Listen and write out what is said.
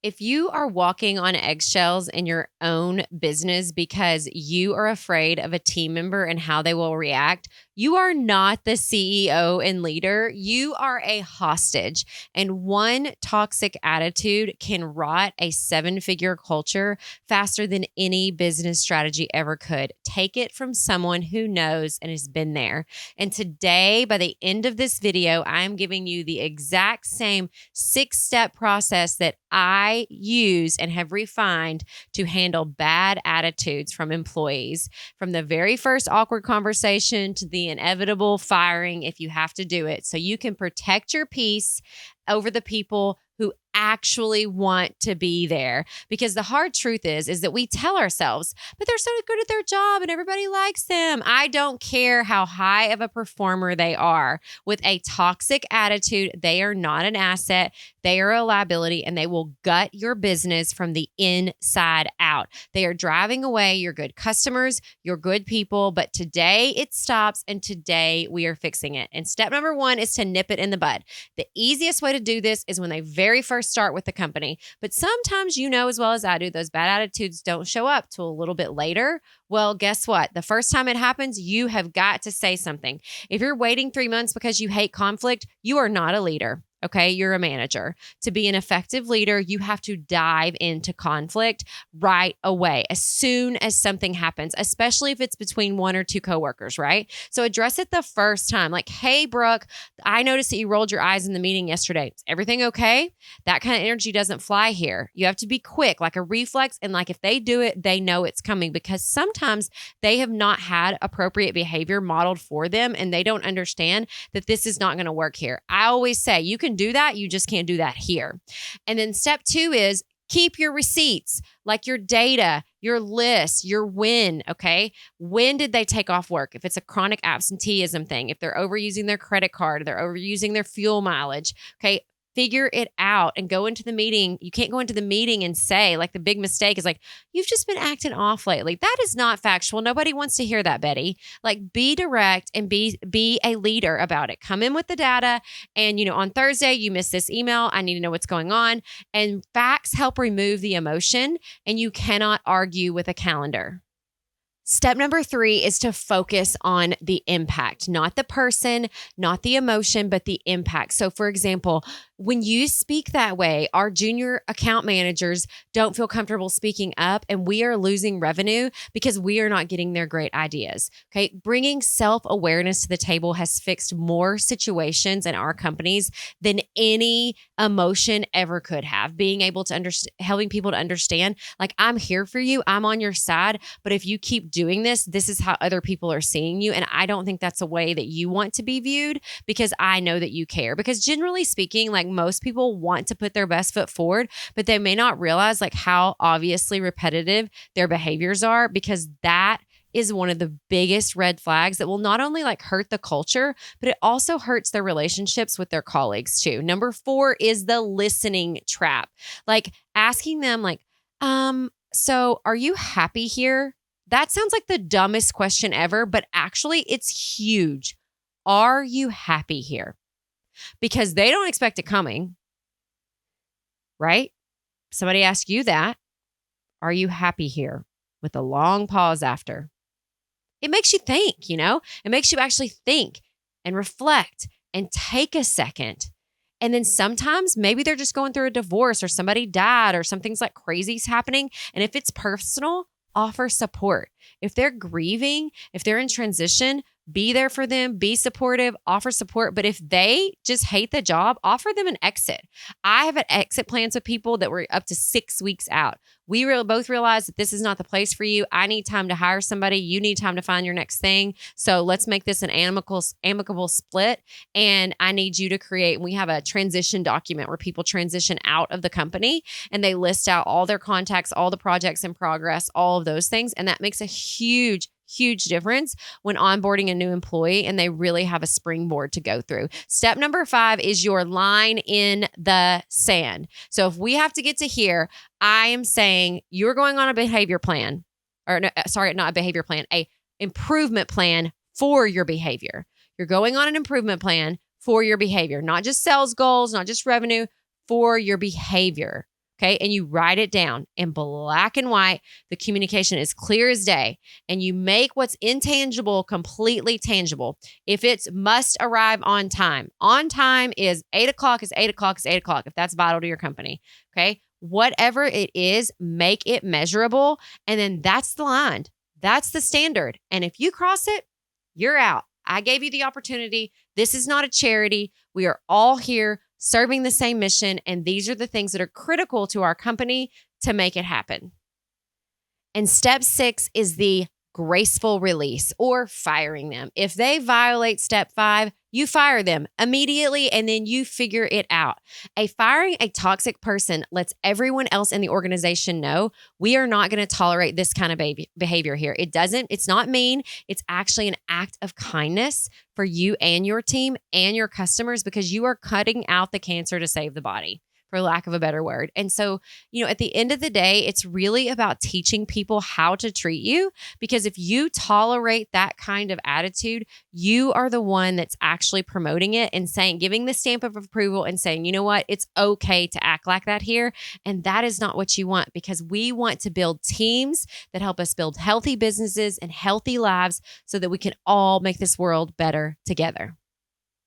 If you are walking on eggshells in your own business because you are afraid of a team member and how they will react, you are not the CEO and leader. You are a hostage. And one toxic attitude can rot a 7-figure culture faster than any business strategy ever could. Take it from someone who knows and has been there. And today, by the end of this video, I am giving you the exact same 6-step process that I use and have refined to handle bad attitudes from employees, from the very first awkward conversation to the inevitable firing if you have to do it, so you can protect your peace over the people who actually want to be there. Because the hard truth is that we tell ourselves, but they're so good at their job and everybody likes them. I don't care how high of a performer they are. With a toxic attitude, they are not an asset. They are a liability, and they will gut your business from the inside out. They are driving away your good customers, your good people. But today it stops, and today we are fixing it. And step number 1 is to nip it in the bud. The easiest way to do this is when they very first start with the company. But sometimes, you know as well as I do, those bad attitudes don't show up till a little bit later. Well, guess what? The first time it happens, you have got to say something. If you're waiting 3 months because you hate conflict, you are not a leader. Okay, you're a manager. To be an effective leader, you have to dive into conflict right away, as soon as something happens, especially if it's between 1 or 2 coworkers, right? So address it the first time. Like, hey, Brooke, I noticed that you rolled your eyes in the meeting yesterday. Is everything okay? That kind of energy doesn't fly here. You have to be quick, like a reflex. And like if they do it, they know it's coming, because sometimes they have not had appropriate behavior modeled for them, and they don't understand that this is not going to work here. I always say you can do that. You just can't do that here. And then step 2 is keep your receipts, like your data, your list, your win. Okay. When did they take off work? If it's a chronic absenteeism thing, if they're overusing their credit card, they're overusing their fuel mileage. Okay. Figure it out and go into the meeting. You can't go into the meeting and say, like, the big mistake is like, you've just been acting off lately. That is not factual. Nobody wants to hear that, Betty. Like, be direct and be a leader about it. Come in with the data. And, on Thursday, you missed this email. I need to know what's going on. And facts help remove the emotion, and you cannot argue with a calendar. Step number 3 is to focus on the impact, not the person, not the emotion, but the impact. So, for example, when you speak that way, our junior account managers don't feel comfortable speaking up, and we are losing revenue because we are not getting their great ideas. Okay. Bringing self-awareness to the table has fixed more situations in our companies than any emotion ever could have. Being able to understand, helping people to understand, like, I'm here for you, I'm on your side, but if you keep doing this, this is how other people are seeing you. And I don't think that's a way that you want to be viewed, because I know that you care. Because generally speaking, like, most people want to put their best foot forward, but they may not realize like how obviously repetitive their behaviors are, because that is one of the biggest red flags that will not only like hurt the culture, but it also hurts their relationships with their colleagues too. Number 4 is the listening trap. Like asking them like, so are you happy here? That sounds like the dumbest question ever, but actually it's huge. Are you happy here? Because they don't expect it coming, right? Somebody asks you that. Are you happy here? With a long pause after. It makes you think, it makes you actually think and reflect and take a second. And then sometimes maybe they're just going through a divorce, or somebody died, or something's like crazy's happening. And if it's personal, offer support. If they're grieving, if they're in transition, be there for them, be supportive, offer support. But if they just hate the job, offer them an exit. I have an exit plans with people that were up to 6 weeks out. We both realized that this is not the place for you. I need time to hire somebody. You need time to find your next thing. So let's make this an amicable split. And I need you to create, we have a transition document where people transition out of the company, and they list out all their contacts, all the projects in progress, all of those things. And that makes a huge difference when onboarding a new employee, and they really have a springboard to go through. Step number 5 is your line in the sand. So if we have to get to here, I am saying you're going on a behavior plan, or no, sorry, not a behavior plan, a improvement plan for your behavior. You're going on an improvement plan for your behavior, not just sales goals, not just revenue, for your behavior. Okay. And you write it down in black and white. The communication is clear as day. And you make what's intangible completely tangible. If it's must arrive on time is 8 o'clock is 8 o'clock is 8 o'clock, if that's vital to your company. Okay. Whatever it is, make it measurable. And then that's the line. That's the standard. And if you cross it, you're out. I gave you the opportunity. This is not a charity. We are all here serving the same mission. And these are the things that are critical to our company to make it happen. And step 6 is the graceful release, or firing them. If they violate step 5, you fire them immediately and then you figure it out. Firing a toxic person lets everyone else in the organization know we are not going to tolerate this kind of behavior here. It's not mean. It's actually an act of kindness for you and your team and your customers, because you are cutting out the cancer to save the body, for lack of a better word. And so, at the end of the day, it's really about teaching people how to treat you, because if you tolerate that kind of attitude, you are the one that's actually promoting it and giving the stamp of approval and saying, you know what, it's okay to act like that here. And that is not what you want, because we want to build teams that help us build healthy businesses and healthy lives so that we can all make this world better together.